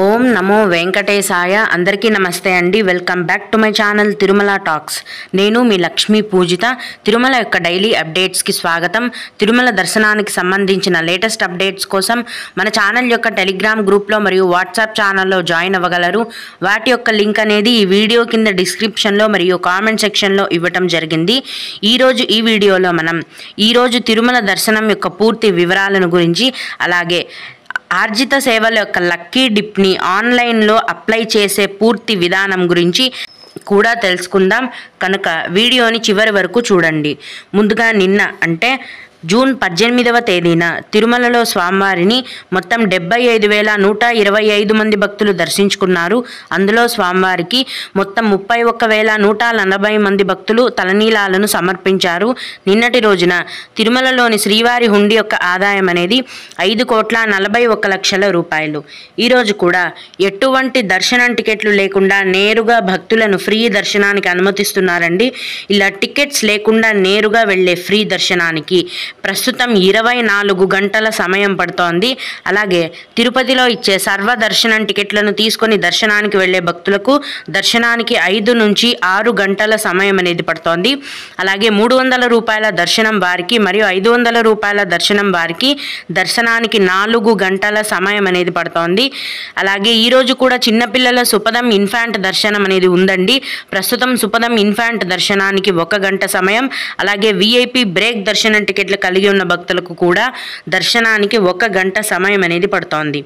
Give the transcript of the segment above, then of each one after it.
ఓం నమో వెంకటేశాయ. అందరికీ నమస్తే అండి. Welcome back to my channel Tirumala talks. నేను మీ లక్ష్మీ పూజిత. తిరుమల యొక్క డైలీ అప్డేట్స్కి స్వాగతం. తిరుమల దర్శనానికి సంబంధించిన లేటెస్ట్ అప్డేట్స్ కోసం మన ఛానల్ యొక్క టెలిగ్రామ్ గ్రూప్లో మరియు వాట్సాప్ ఛానల్లో జాయిన్ అవ్వగలరు. వాటి యొక్క లింక్ అనేది ఈ వీడియో కింద డిస్క్రిప్షన్లో మరియు కామెంట్ సెక్షన్లో ఇవ్వటం జరిగింది. ఈరోజు ఈ వీడియోలో మనం ఈరోజు తిరుమల దర్శనం యొక్క పూర్తి వివరాలను గురించి, అలాగే ఆర్జిత సేవల యొక్క లక్కీ డిప్ని ఆన్లైన్లో అప్లై చేసే పూర్తి విధానం గురించి కూడా తెలుసుకుందాం. కనుక వీడియోని చివరి వరకు చూడండి. ముందుగా నిన్న అంటే జూన్ 18వ తేదీన తిరుమలలో స్వామివారిని మొత్తం 75,125 మంది భక్తులు దర్శించుకున్నారు. అందులో స్వామివారికి మొత్తం 31,140 మంది భక్తులు తలనీలాలను సమర్పించారు. నిన్నటి రోజున తిరుమలలోని శ్రీవారి హుండీ యొక్క ఆదాయం అనేది 5,41,00,000 రూపాయలు. ఈరోజు కూడా ఎటువంటి దర్శనం టికెట్లు లేకుండా నేరుగా భక్తులను ఫ్రీ దర్శనానికి అనుమతిస్తున్నారండి. ఇలా టికెట్స్ లేకుండా నేరుగా వెళ్ళే ఫ్రీ దర్శనానికి ప్రస్తుతం 24 గంటల సమయం పడుతోంది. అలాగే తిరుపతిలో ఇచ్చే సర్వ దర్శనం టికెట్లను తీసుకొని దర్శనానికి వెళ్ళే భక్తులకు దర్శనానికి 5 నుంచి 6 గంటల సమయం అనేది పడుతోంది. అలాగే 300 రూపాయల దర్శనం వారికి మరియు 500 రూపాయల దర్శనం వారికి దర్శనానికి 4 గంటల సమయం అనేది పడుతోంది. అలాగే ఈరోజు కూడా చిన్నపిల్లల సుపదం ఇన్ఫాంట్ దర్శనం అనేది ఉందండి. ప్రస్తుతం సుపదం ఇన్ఫాంట్ దర్శనానికి 1 గంట సమయం, అలాగే విఐపి బ్రేక్ దర్శనం టికెట్లు కలిగి ఉన్న భక్తులకు కూడా దర్శనానికి 1 గంట సమయం అనేది పడుతోంది.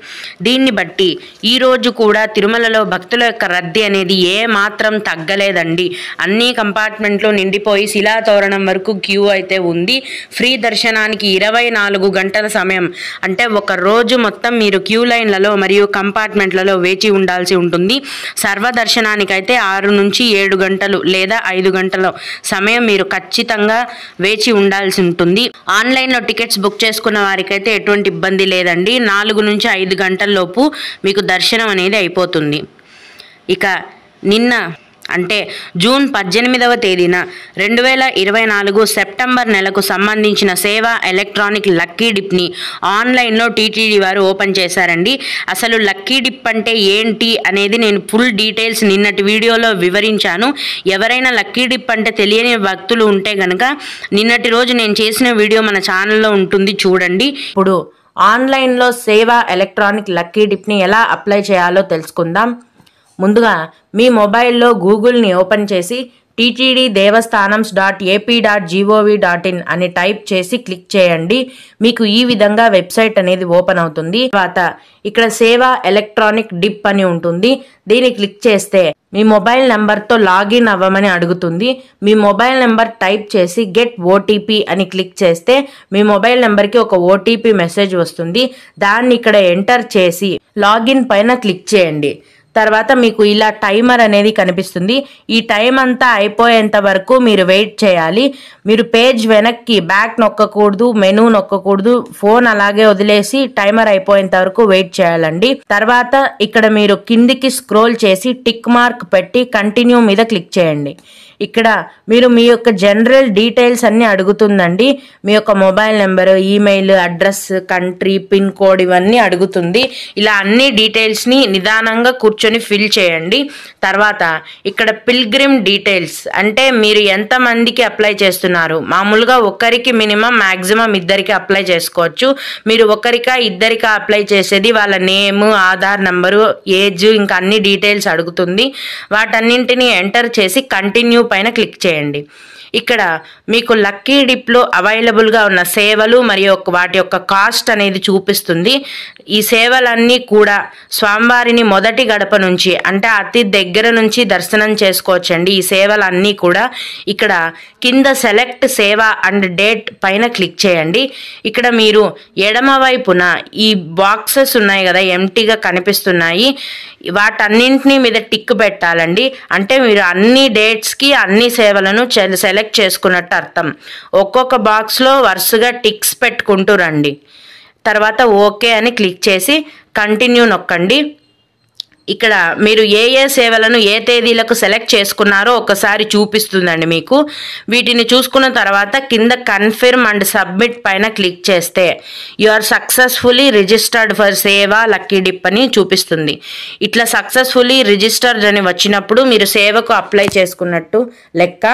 దీన్ని బట్టి ఈరోజు కూడా తిరుమలలో భక్తుల యొక్క రద్దీ అనేది ఏ మాత్రం తగ్గలేదండి. అన్ని కంపార్ట్మెంట్లు నిండిపోయి శిలాతోరణం వరకు క్యూ అయితే ఉంది. ఫ్రీ దర్శనానికి 24 గంటల సమయం, అంటే ఒక రోజు మొత్తం మీరు క్యూ లైన్లలో మరియు కంపార్ట్మెంట్లలో వేచి ఉండాల్సి ఉంటుంది. సర్వ దర్శనానికైతే 6 నుంచి 7 గంటలు లేదా 5 గంటల సమయం మీరు ఖచ్చితంగా వేచి ఉండాల్సి ఉంటుంది. ఆన్లైన్లో టికెట్స్ బుక్ చేసుకున్న వారికైతే ఎటువంటి ఇబ్బంది లేదండి. 4 నుంచి 5 గంటల్లోపు మీకు దర్శనం అనేది అయిపోతుంది. ఇక నిన్న అంటే జూన్ 18వ తేదీన 2024 సెప్టెంబర్ నెలకు సంబంధించిన సేవ ఎలక్ట్రానిక్ లక్కీ డిప్ని ఆన్లైన్లో టీటీడీ వారు ఓపెన్ చేశారండి. అసలు లక్కీ డిప్ అంటే ఏంటి అనేది నేను ఫుల్ డీటెయిల్స్ నిన్నటి వీడియోలో వివరించాను. ఎవరైనా లక్కీ డిప్ అంటే తెలియని భక్తులు ఉంటే కనుక నిన్నటి రోజు నేను చేసిన వీడియో మన ఛానల్లో ఉంటుంది, చూడండి. ఇప్పుడు ఆన్లైన్లో సేవ ఎలక్ట్రానిక్ లక్కీ డిప్ని ఎలా అప్లై చేయాలో తెలుసుకుందాం. ముందుగా మీ మొబైల్లో గూగుల్ని ఓపెన్ చేసి టీటీడీ devastanams.ap.gov.in అని టైప్ చేసి క్లిక్ చేయండి. మీకు ఈ విధంగా వెబ్సైట్ అనేది ఓపెన్ అవుతుంది. తర్వాత ఇక్కడ సేవ ఎలక్ట్రానిక్ డిప్ అని ఉంటుంది. దీన్ని క్లిక్ చేస్తే మీ మొబైల్ నెంబర్తో లాగిన్ అవ్వమని అడుగుతుంది. మీ మొబైల్ నెంబర్ టైప్ చేసి గెట్ ఓటీపీ అని క్లిక్ చేస్తే మీ మొబైల్ నెంబర్కి ఒక ఓటీపీ మెసేజ్ వస్తుంది. దాన్ని ఇక్కడ ఎంటర్ చేసి లాగిన్ పైన క్లిక్ చేయండి. తర్వాత మీకు ఇలా టైమర్ అనేది కనిపిస్తుంది. ఈ టైం అంతా అయిపోయేంత వరకు మీరు వెయిట్ చేయాలి. మీరు పేజ్ వెనక్కి బ్యాక్ నొక్కకూడదు, మెనూ నొక్కకూడదు. ఫోన్ అలాగే వదిలేసి టైమర్ అయిపోయేంత వరకు వెయిట్ చేయాలండి. తర్వాత ఇక్కడ మీరు కిందికి స్క్రోల్ చేసి టిక్ మార్క్ పెట్టి కంటిన్యూ మీద క్లిక్ చేయండి. ఇక్కడ మీరు మీ యొక్క జనరల్ డీటెయిల్స్ అన్ని అడుగుతుందండి. మీ యొక్క mobile number, email address, country, pin code ఇవన్నీ అడుగుతుంది. ఇలా అన్ని డీటెయిల్స్ని నిదానంగా కూర్చొని ఫిల్ చేయండి. తర్వాత ఇక్కడ పిల్గ్రిమ్ డీటెయిల్స్ అంటే మీరు ఎంతమందికి అప్లై చేస్తున్నారు. మామూలుగా ఒకరికి మినిమం మ్యాక్సిమం 2కి అప్లై చేసుకోవచ్చు. మీరు ఒకరికా ఇద్దరికా అప్లై చేసేది వాళ్ళ నేమ్, ఆధార్ నంబరు, ఏజ్, ఇంకా అన్ని డీటెయిల్స్ అడుగుతుంది. వాటన్నింటినీ ఎంటర్ చేసి కంటిన్యూ పైన క్లిక్ చేయండి. ఇక్కడ మీకు లక్కీ డిప్లో అవైలబుల్గా ఉన్న సేవలు మరియు వాటి యొక్క కాస్ట్ అనేది చూపిస్తుంది. ఈ సేవలన్నీ కూడా స్వామివారిని మొదటి గడప నుంచి అంటే అతి దగ్గర నుంచి దర్శనం చేసుకోవచ్చండి. ఈ సేవలన్నీ కూడా ఇక్కడ కింద సెలెక్ట్ సేవ అండ్ డేట్ పైన క్లిక్ చేయండి. ఇక్కడ మీరు ఎడమ వైపున ఈ బాక్సెస్ ఉన్నాయి కదా, ఎంటీగా కనిపిస్తున్నాయి. వాటన్నింటినీ మీద టిక్ పెట్టాలండి. అంటే మీరు అన్ని డేట్స్కి అన్ని సేవలను సెలెక్ట్ చేసుకున్నట్టు అర్థం. ఒక్కొక్క బాక్స్లో వరుసగా టిక్స్ పెట్టుకుంటూ రండి. తర్వాత ఓకే అని క్లిక్ చేసి కంటిన్యూ నొక్కండి. ఇక్కడ మీరు ఏ ఏ సేవలను ఏ తేదీలకు సెలెక్ట్ చేసుకున్నారో ఒకసారి చూపిస్తుందండి మీకు. వీటిని చూసుకున్న తర్వాత కింద కన్ఫర్మ్ అండ్ సబ్మిట్ పైన క్లిక్ చేస్తే you are successfully registered for Seva lucky dip అని చూపిస్తుంది. ఇట్లా సక్సెస్ఫుల్లీ రిజిస్టర్డ్ అని వచ్చినప్పుడు మీరు సేవకు అప్లై చేసుకున్నట్టు లెక్క.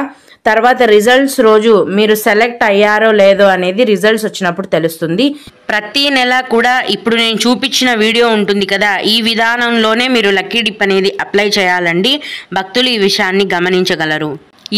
తర్వాత రిజల్ట్స్ రోజు మీరు సెలెక్ట్ అయ్యారో లేదో అనేది రిజల్ట్స్ వచ్చినప్పుడు తెలుస్తుంది. ప్రతి నెల కూడా ఇప్పుడు నేను చూపించిన వీడియో ఉంటుంది కదా, ఈ విధానంలోనే మీరు లక్కీ డిప్ అనేది అప్లై చేయాలండి. భక్తులు ఈ విషయాన్ని గమనించగలరు.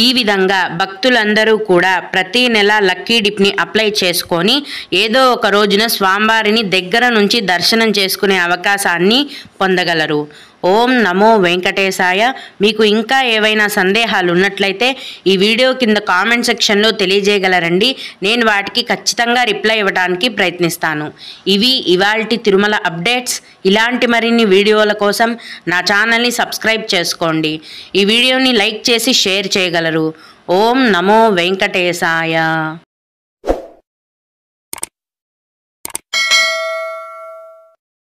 ఈ విధంగా భక్తులందరూ కూడా ప్రతి నెల లక్కీ డిప్ని అప్లై చేసుకొని ఏదో ఒక రోజున స్వామివారిని దగ్గర నుంచి దర్శనం చేసుకునే అవకాశాన్ని పొందగలరు. ఓం నమో వెంకటేశాయ. మీకు ఇంకా ఏవైనా సందేహాలు ఉన్నట్లయితే ఈ వీడియో కింద కామెంట్ సెక్షన్లో తెలియజేయగలరండి. నేను వాటికి ఖచ్చితంగా రిప్లై ఇవ్వడానికి ప్రయత్నిస్తాను. ఇవి ఇవాల్టి తిరుమల అప్డేట్స్. ఇలాంటి మరిన్ని వీడియోల కోసం నా ఛానల్ని సబ్స్క్రైబ్ చేసుకోండి. ఈ వీడియోని లైక్ చేసి షేర్ చేయగలరు. ఓం నమో వెంకటేశాయ.